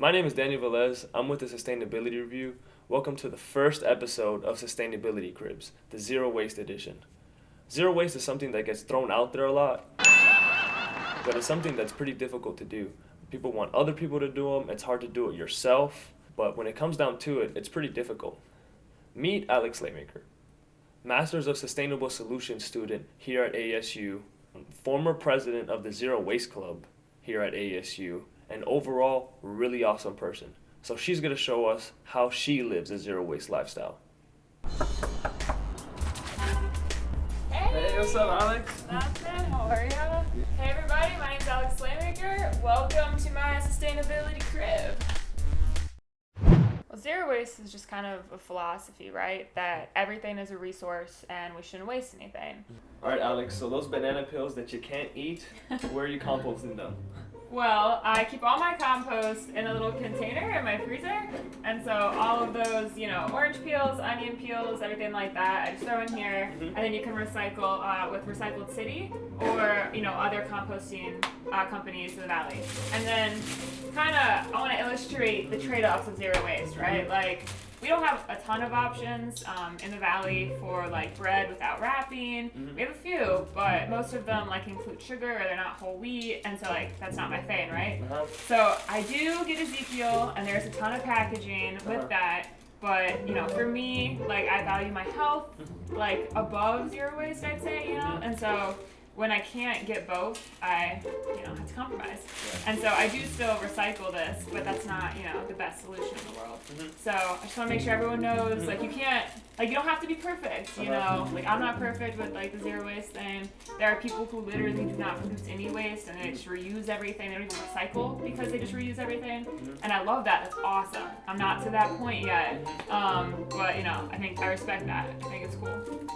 My name is Daniel Velez. I'm with the Sustainability Review. Welcome to the first episode of Sustainability Cribs, the Zero Waste Edition. Zero waste is something that gets thrown out there a lot, but it's something that's pretty difficult to do. People want other people to do them. It's hard to do it yourself, but when it comes down to it, it's pretty difficult. Meet Alex Slaymaker, Masters of Sustainable Solutions student here at ASU, former president of the Zero Waste Club here at ASU, and overall really awesome person. So she's going to show us how she lives a zero waste lifestyle. Hey, what's up, Alex? Nothing. How are you? Hey, everybody. My name's Alex Slaymaker. Welcome to my sustainability crib. Well, zero waste is just kind of a philosophy, right? That everything is a resource and we shouldn't waste anything. All right, Alex. So those banana peels that you can't eat, where are you composting them? Well, I keep all my compost in a little container in my freezer, and so all of those, orange peels, onion peels, everything like that, I just throw in here, and then you can recycle with Recycled City or, other composting companies in the valley. And then I want to illustrate the trade-offs of zero waste, right? Like, we don't have a ton of options in the valley for bread without wrapping. We have a few, but most of them include sugar or they're not whole wheat, and so that's not my thing, right? So I do get Ezekiel, and there's a ton of packaging with that. But for me, I value my health above zero waste, I'd say, and so when I can't get both, I have to compromise. And so I do still recycle this, but that's not the best solution in the world. So I just want to make sure everyone knows you can't you don't have to be perfect. I'm not perfect with the zero waste thing. There are people who literally do not produce any waste and they just reuse everything. They don't even recycle because they just reuse everything. And I love that. That's awesome. I'm not to that point yet, but I think I respect that. I think it's cool.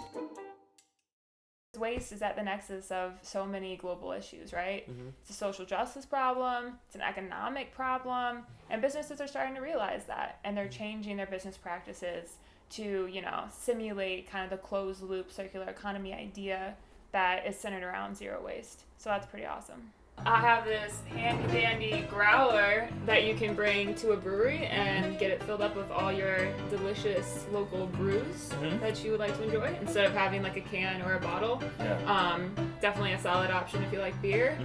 Waste is at the nexus of so many global issues, right? It's a social justice problem, it's an economic problem, and businesses are starting to realize that, and they're changing their business practices to, simulate kind of the closed loop circular economy idea that is centered around zero waste. So that's pretty awesome. I have this handy dandy growler that you can bring to a brewery and get it filled up with all your delicious local brews that you would like to enjoy instead of having a can or a bottle. Definitely a solid option if you like beer,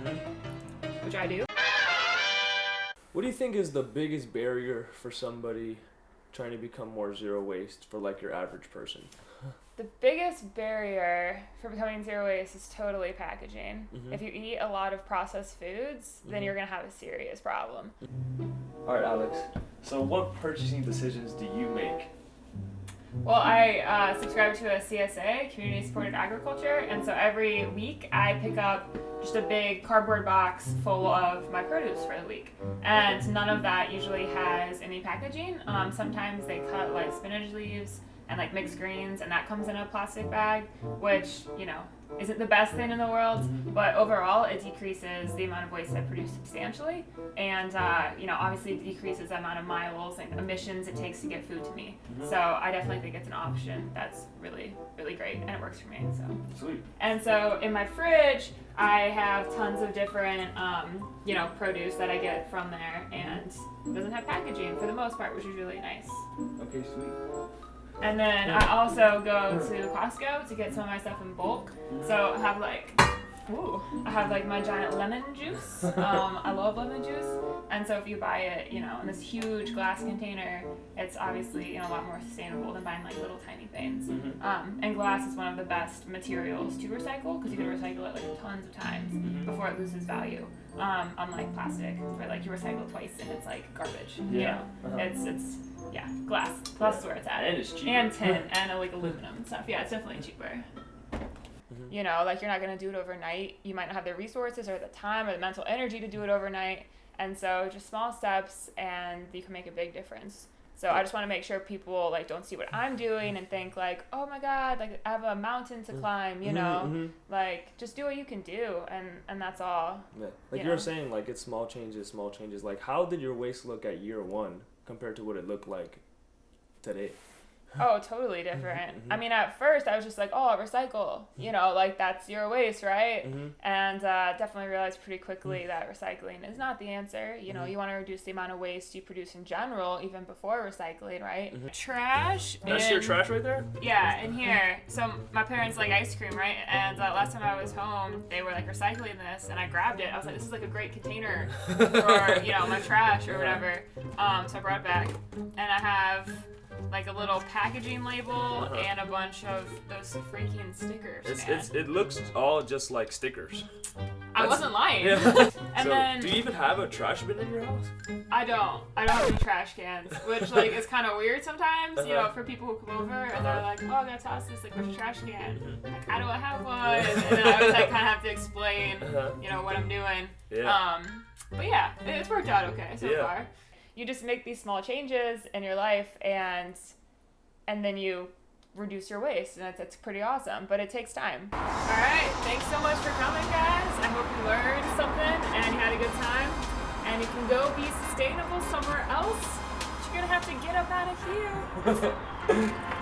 which I do. What do you think is the biggest barrier for somebody trying to become more zero waste for your average person? The biggest barrier for becoming zero waste is totally packaging. If you eat a lot of processed foods, then you're going to have a serious problem. All right, Alex. So what purchasing decisions do you make? Well, I subscribe to a CSA, Community Supported Agriculture, and so every week I pick up just a big cardboard box full of my produce for the week. And none of that usually has any packaging. Sometimes they cut spinach leaves and mixed greens, and that comes in a plastic bag, which isn't the best thing in the world, but overall it decreases the amount of waste I produce substantially, and obviously it decreases the amount of miles and emissions it takes to get food to me. So I definitely think it's an option that's really, really great, and it works for me. So sweet. And so in my fridge I have tons of different produce that I get from there, and it doesn't have packaging for the most part, which is really nice. Okay, sweet. And then I also go to Costco to get some of my stuff in bulk. So I have my giant lemon juice. I love lemon juice. And so if you buy it, in this huge glass container, it's obviously a lot more sustainable than buying little tiny things. And glass is one of the best materials to recycle because you can recycle it tons of times before it loses value. Unlike plastic, where you recycle twice and it's it's glass. Glass is where it's at. And it's cheaper. And tin and aluminum and stuff. Yeah, it's definitely cheaper. You're not going to do it overnight. You might not have the resources or the time or the mental energy to do it overnight. And so just small steps and you can make a big difference. So I just want to make sure people don't see what I'm doing and think oh my God, I have a mountain to climb, just do what you can do, and that's all. Yeah. You were saying it's small changes. How did your waste look at year one compared to what it looked like today? Oh, totally different. I mean, at first I was just like, oh, recycle, you know, like that's zero waste, right? And definitely realized pretty quickly that recycling is not the answer. You know, you want to reduce the amount of waste you produce in general, even before recycling, right? Trash. That's your trash right there? Yeah, in here. So my parents like ice cream, right? And last time I was home, they were like recycling this, and I grabbed it. I was like, this is like a great container for, you know, my trash or whatever. So I brought it back, and I have like a little packaging label and a bunch of those freaking stickers. It looks all just like stickers. I wasn't lying. Yeah. And so, then do you even have a trash bin in your house? I don't have any trash cans, which like is kind of weird sometimes, you know, for people who come over and they're like, oh, I gotta toss this, like, where's your trash can? Like, how do I have one? And then I always like kind of have to explain, you know, what I'm doing. Yeah. But yeah, it's worked out okay so far. You just make these small changes in your life, and then you reduce your waste, and that's pretty awesome, but it takes time. All right, thanks so much for coming, guys. I hope you learned something and you had a good time, and you can go be sustainable somewhere else, but you're gonna have to get up out of here.